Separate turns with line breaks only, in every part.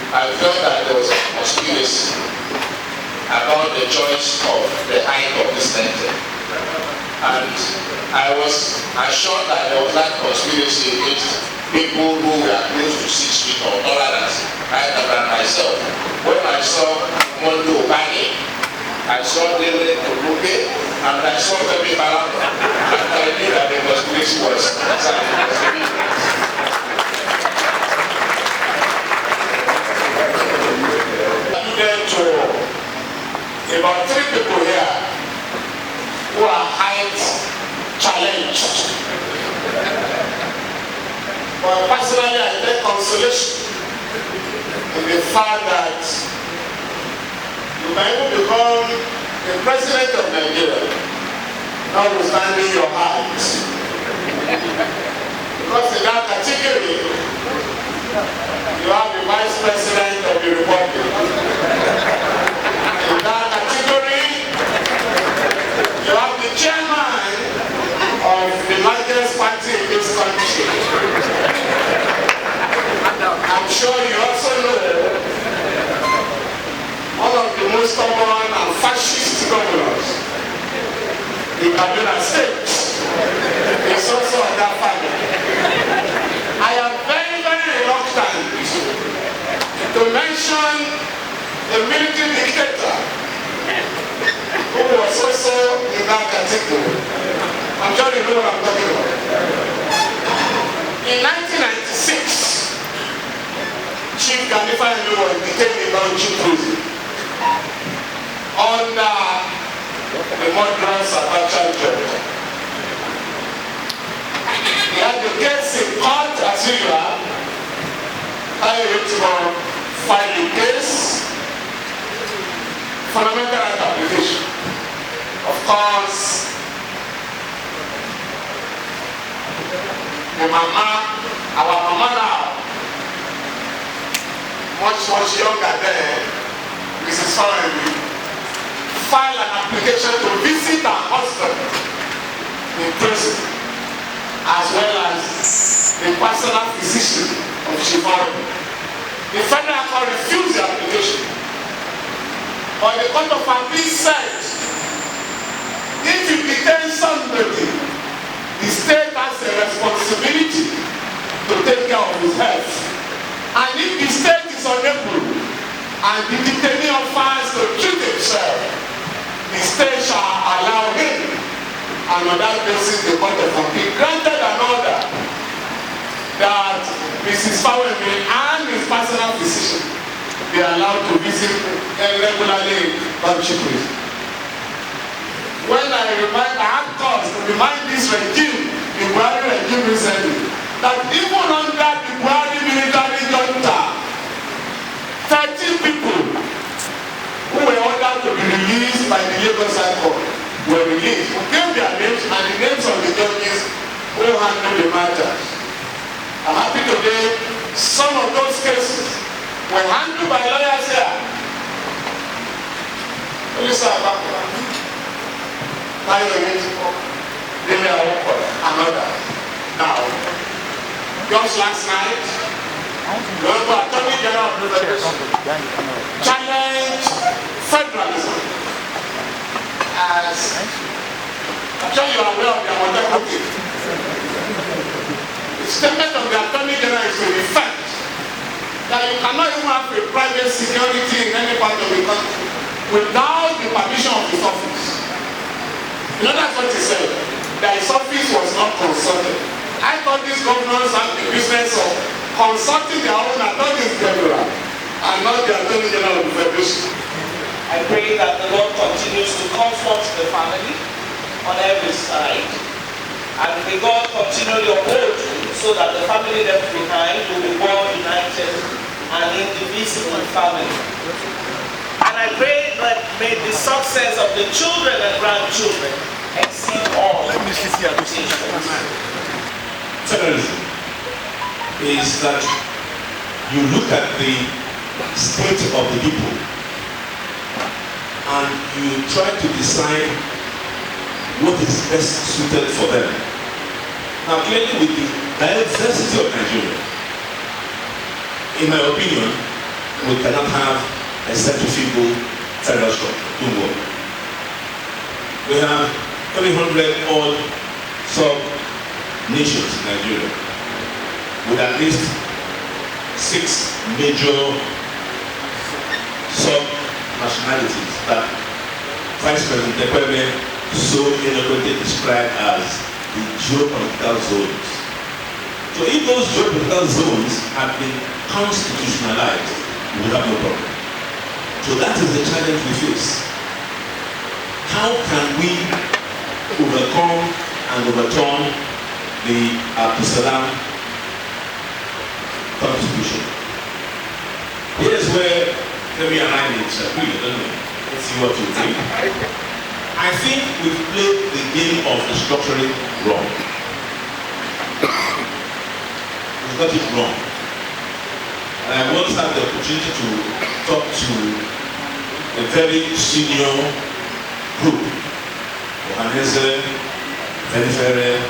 I felt that there was a conspiracy about the choice of the height of this center. And I was assured that there was that conspiracy against people who were close to 6 feet or taller than myself. When I saw Gani, I saw Dele Toluke, and I saw Femi Falana, and I knew that the conspiracy was to about 3 people here who are height challenged. But personally, I take consolation in the fact that you may even become the president of Nigeria, notwithstanding your height. Because in that category, you have the vice president of the republic. In that category, you have the chairman of the largest party in this country. I'm sure you also know one of the most stubborn and fascist governors in Kaduna State is also of that family. I am very, very reluctant to mention a military dictator who was also in that category. I'm sure you know what I'm talking about. In 1996, Chief Gani was detained in Bauchi prison under the murderous Abacha judge. He had the case in court as usual. I went to file the case, fundamental right application. Of course, the mama, our mama now, much younger than Mrs. Fawehinyemi, filed an application to visit her husband in prison, as well as the personal physician of Shivani. The federal court refused the application, but the court of appeal said, if you detain somebody, the state has a responsibility to take care of his health. And if the state is unable and the detainee offers to treat himself, the state shall allow him. And on that basis, the court of appeal granted an order that Mrs. Fawehinyemi and his personal physician be allowed to visit regularly in Bauchi prison. When I had cause to remind this regime, the Buhari regime recently, that even under the Buhari military junta, 30 people who were ordered to be released by the Lagos High Court were released. We gave their names and the names of the judges who handled the matters. I'm happy today, some of those cases were handled by lawyers here. Police Agbakoba, another. Now, just last night, the Attorney General of the challenged federalism as I'm sure you are aware of the Agbakoba. The statement of the Attorney General is to the fact that you cannot even have a private security in any part of the country without the permission of his office. You know that's what he said, that his office was not consulted. I thought these governors had the business of consulting their own attorneys general and not the Attorney General of the Federation.
I pray that the Lord continues to comfort the family on every side, and may God continue your hold so that the family left behind will be one united and indivisible family. And I pray that may the success of the children and grandchildren exceed all expectations.
Federalism is that you look at the state of the people and you try to decide what is best suited for them. Now clearly with the diversity of Nigeria, in my opinion, we cannot have a centrifugal federal structure. Don't work. We have 300 odd sub-nations in Nigeria with at least 6 major sub-nationalities that Vice President Ekweme so eloquently described as the geopolitical zones. So if those geopolitical zones have been constitutionalized, we will have no problem. So that is the challenge we face. How can we overcome and overturn the Abdus-Salam constitution? Here's where Femi and I disagree, don't we? Let's see what you think. I think we've played the game of restructuring wrong. We've got it wrong. And I once had the opportunity to talk to a very senior group, Ohanese, Femi,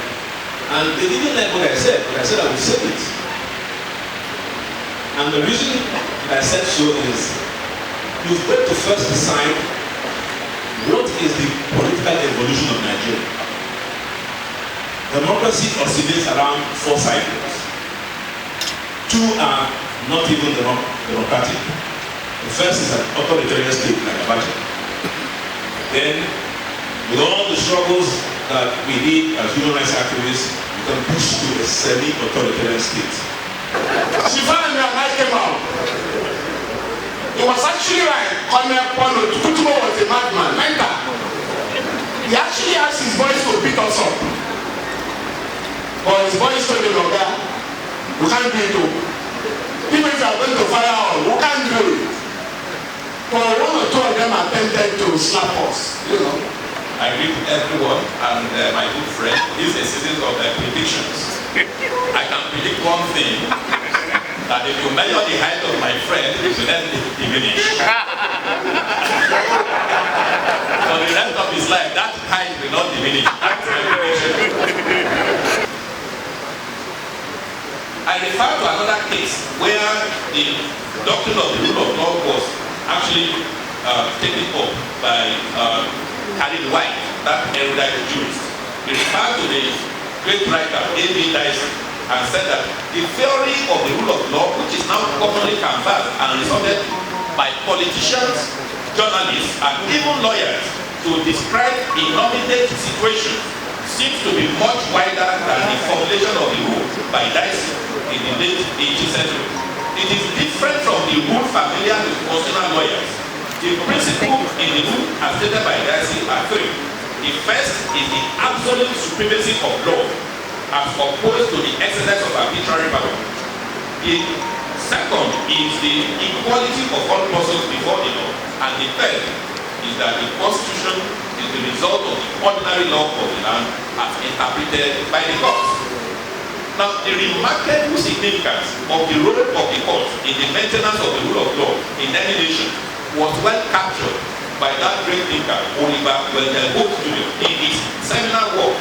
and they didn't like what I said, but I said I would say it. And the reason I said so is you've got to first decide what is the political evolution of Nigeria. Democracy oscillates around 4 cycles. 2 are not even democratic. The first is an authoritarian state like Abacha. Then, with all the struggles that we did as human rights activists, we can push to a semi-authoritarian state.
Shivani and I came out. It was actually right. Colonel Pono Tutumo was a madman, mental. He actually asked his boys to beat us up. But his boys told him, "Oga, we can't do it. Even if you are going to fire on, we can't do it." But 1 or 2 of them attempted to slap us, you know.
I greet everyone and my good friend. This is a season of predictions. I can predict one thing, that if you measure the height of my friend, it will then diminish. For the rest of his life, that height will not diminish. That's my prediction. I refer to another case where the doctrine of the rule of law was actually taken up by Khalid White, that erudite jurist. He referred to the great writer A.B. Dyson and said that the theory of the rule of law, which is now commonly canvassed and resorted by politicians, journalists, and even lawyers to describe innovative situations, seems to be much wider than the formulation of the rule by Dyson in the late 18th century. It is different from the rule familiar to constitutional lawyers. The principles in the rule as stated by Dyson are 3. The first is the absolute supremacy of law as opposed to the excess of arbitrary power. The second is the equality of all persons before the law. And the third is that the Constitution is the result of the ordinary law of the land as interpreted by the courts. Now, the remarkable significance of the role of the courts in the maintenance of the rule of law in any nation was well captured by that great thinker, Oliver Wendell Holmes Jr. in his seminal work,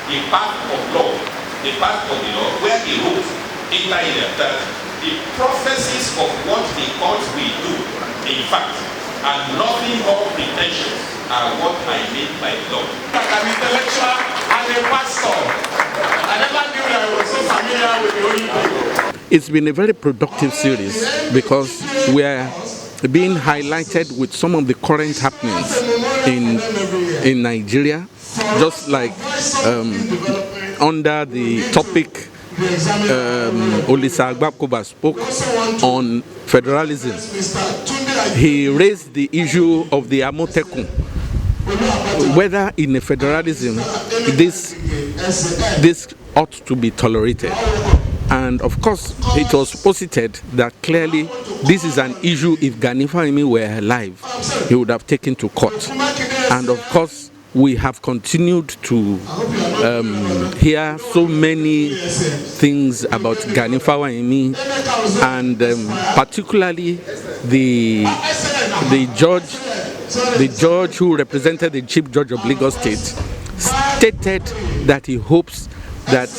The Path of Law, The Path of the Law, where he wrote inter alia that the prophecies of what the courts will do, in fact, are nothing more pretentious are what I mean by law.
Like an intellectual and a pastor. I never knew that I was so familiar with the Holy Bible.
It's been a very productive series because we are being highlighted with some of the current happenings in Nigeria, just like under the topic Olisa Agbakoba spoke on federalism. He raised the issue of the Amotekun, whether in a federalism this ought to be tolerated. And of course, it was posited that clearly this is an issue if Gani were alive, he would have taken to court. And of course, we have continued to hear so many things about Gani and particularly the judge who represented the Chief Judge of Lagos State stated that he hopes that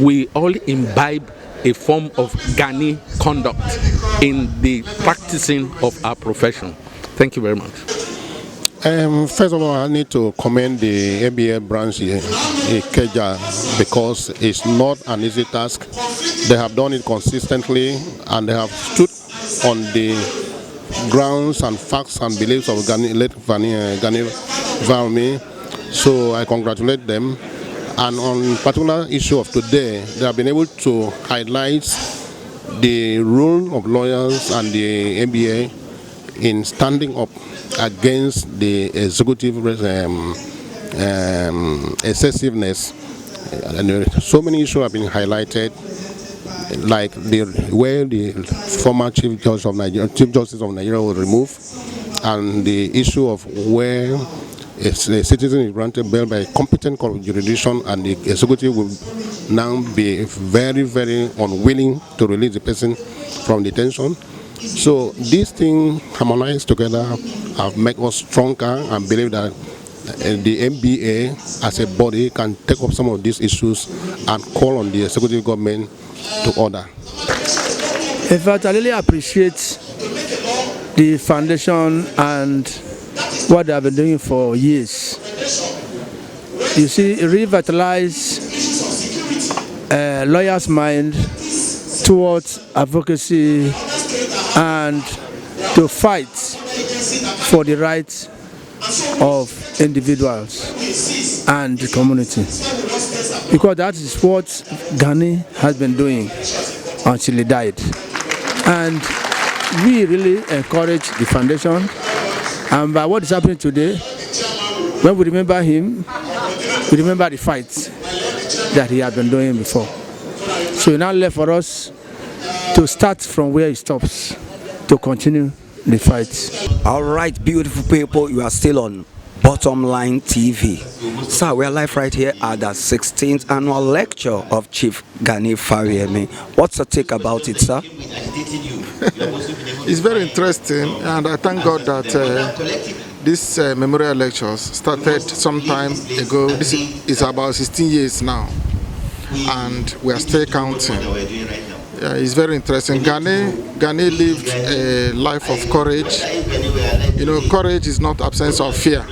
we all imbibe a form of Gani conduct in the practicing of our profession. Thank you very much.
First of all, I need to commend the NBA branch in Ikeja because it's not an easy task. They have done it consistently and they have stood on the grounds and facts and beliefs of Gani Fawehinyemi. So I congratulate them. And on particular issue of today, they have been able to highlight the role of lawyers and the NBA in standing up against the executive excessiveness. And so many issues have been highlighted, like where the former Chief Justice of Nigeria was removed, and the issue of where a citizen is granted bail by a competent court of jurisdiction and the executive will now be very, very unwilling to release the person from detention. So these things harmonized together have made us stronger and believe that the NBA as a body can take up some of these issues and call on the executive government to order.
In fact, I really appreciate the foundation and what they have been doing for years. You see, revitalize lawyers' mind towards advocacy and to fight for the rights of individuals and the community. Because that is what Gani has been doing until he died. And we really encourage the foundation. And by what is happening today, when we remember him, we remember the fights that he had been doing before. So it's now left for us to start from where he stops, to continue the fight.
All right, beautiful people, you are still on Bottom Line TV. So we are live right here at the 16th annual lecture of Chief Gani Fawehinyemi. What's the take about it, sir?
It's very interesting, and I thank God that this memorial lectures started some time ago. This is about 16 years now, and we are still counting. Yeah, it's very interesting. Gani lived a life of courage. You know, courage is not absence of fear,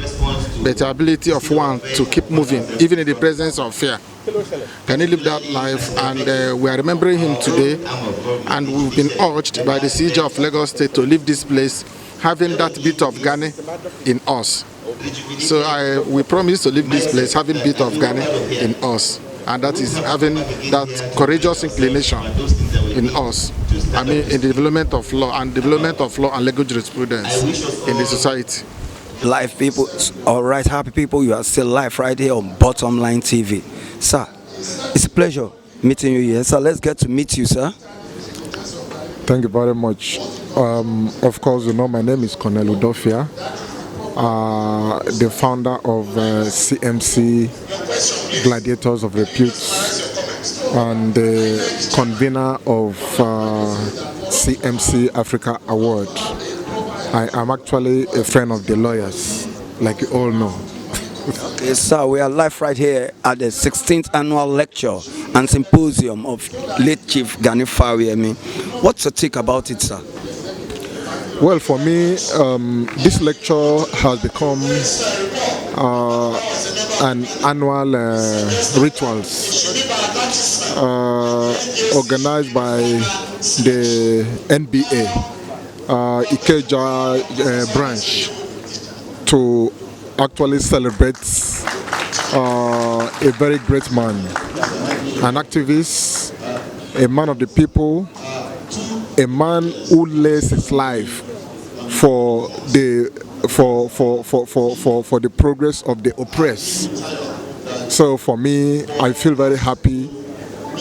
but the ability of one to keep moving, even in the presence of fear. Gani lived that life, and we are remembering him today. And we've been urged by the siege of Lagos State to leave this place, having that bit of Gani in us. So we promise to leave this place having bit of Gani in us, and that is having that courageous inclination in us. I mean, in the development of law and legal jurisprudence in the society.
Live people, all right, happy people, you are still live right here on Bottom Line TV. Sir, it's a pleasure meeting you here. So let's get to meet you, sir.
Thank you very much. Of course, you know, my name is Colonel Udofia, the founder of CMC Gladiators of Repute and the convener of CMC Africa Award. I am actually a friend of the lawyers, like you all know.
Okay, so we are live right here at the 16th annual lecture and symposium of late Chief Gani Fawehinyemi. What's your take about it, sir?
Well, for me, this lecture has become an annual rituals organized by the NBA Ikeja branch to actually celebrate a very great man, an activist, a man of the people, a man who lays his life for the progress of the oppressed. So for me, I feel very happy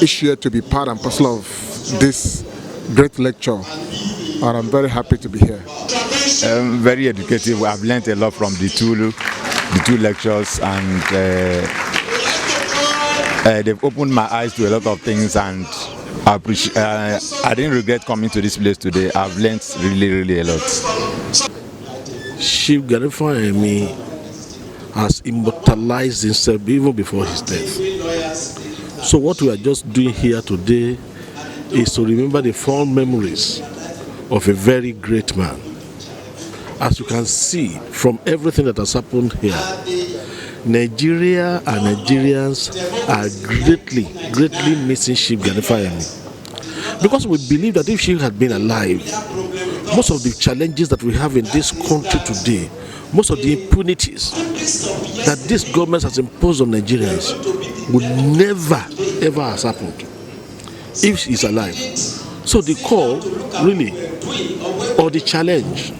each year to be part and parcel of this great lecture, and I'm very happy to be here.
Very educative. I've learned a lot from the two lectures, and they've opened my eyes to a lot of things, and I didn't regret coming to this place today. I've learned really a lot.
Chief Gani Fawehinyemi has immortalized himself even before his death. So what we are just doing here today is to remember the fond memories of a very great man. As you can see from everything that has happened here, Nigeria and Nigerians are greatly missing Chief Gani Fawehinyemi. Because we believe that if she had been alive, most of the challenges that we have in this country today, most of the impunities that this government has imposed on Nigerians would never ever have happened if she is alive. So the call, really, or the challenge,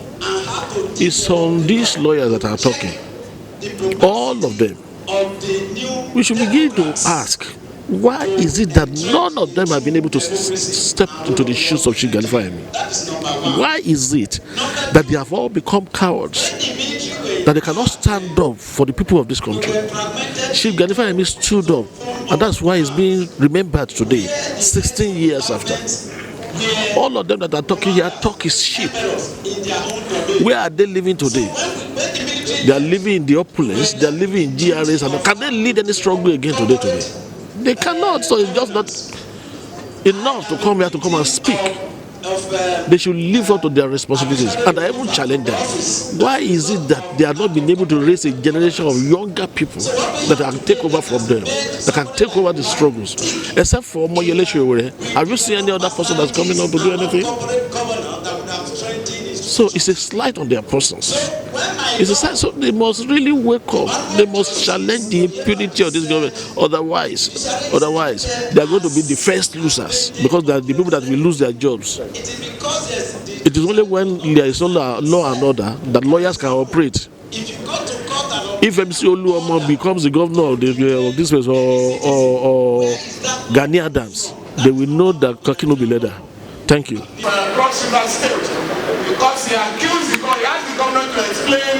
is on these lawyers that are talking. All of them. We should begin to ask, why is it that none of them have been able to step into the shoes of Chief Gani Fawehinyemi? Why is it that they have all become cowards, that they cannot stand up for the people of this country? Chief Gani Fawehinyemi stood up, and that's why he's being remembered today, 16 years after. All of them that are talking here talk is sheep. Where are they living today? They are living in the opulence, they are living in GRAs, and can they lead any struggle again today? They cannot, so it's just not enough to come here to come and speak. They should live up to their responsibilities. And I even challenge them. Why is it that they are not being able to raise a generation of younger people that can take over from them, that can take over the struggles? Except for Moyele Sowore. Have you seen any other person that's coming up to do anything? So it's a slight on their persons. It's a slight, so they must really wake up. They must challenge the impunity of this government. Otherwise, they are going to be the first losers, because they are the people that will lose their jobs. It is only when there is no law and order that lawyers can operate. If MC Oluomo becomes the governor of this place, or Gani Adams, they will know that Kaki will be leader. Thank you.
Because he accused he asked the government to explain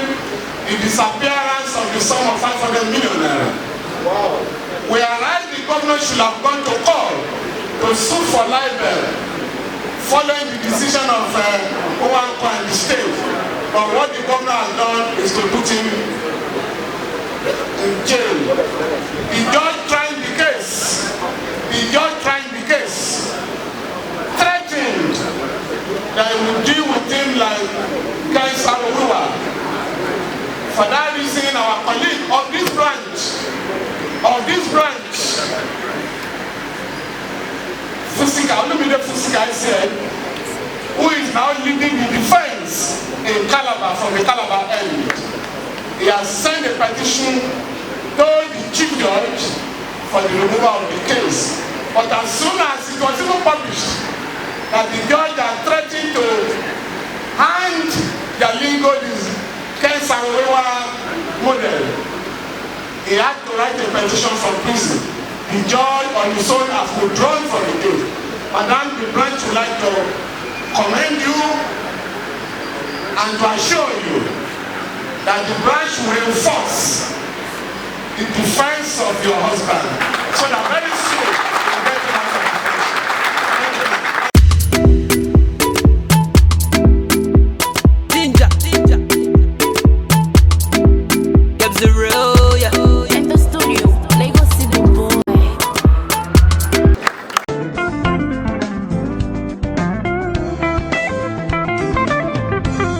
the disappearance of the sum of 500 million naira. Wow. Whereas the government should have gone to court to sue for libel following the decision of Owanko and the state. But what the governor has done is to put him in jail. The judge trying the case, threatened that he would deal with him like cancer. For that reason, our colleague of this branch, Fusika said, who is now leading the defense in Calabar from the Calabar end, he has sent a petition to the chief judge for the removal of the case. But as soon as it was even published that the judge had threatened to hand the lingo this Kensawewa model, he had to write a petition from prison. The judge on his own has withdrawn from the case. Madam, the branch would like to commend you and to assure you that the branch will reinforce the defense of your husband, so that very soon you get to
Danger. Get the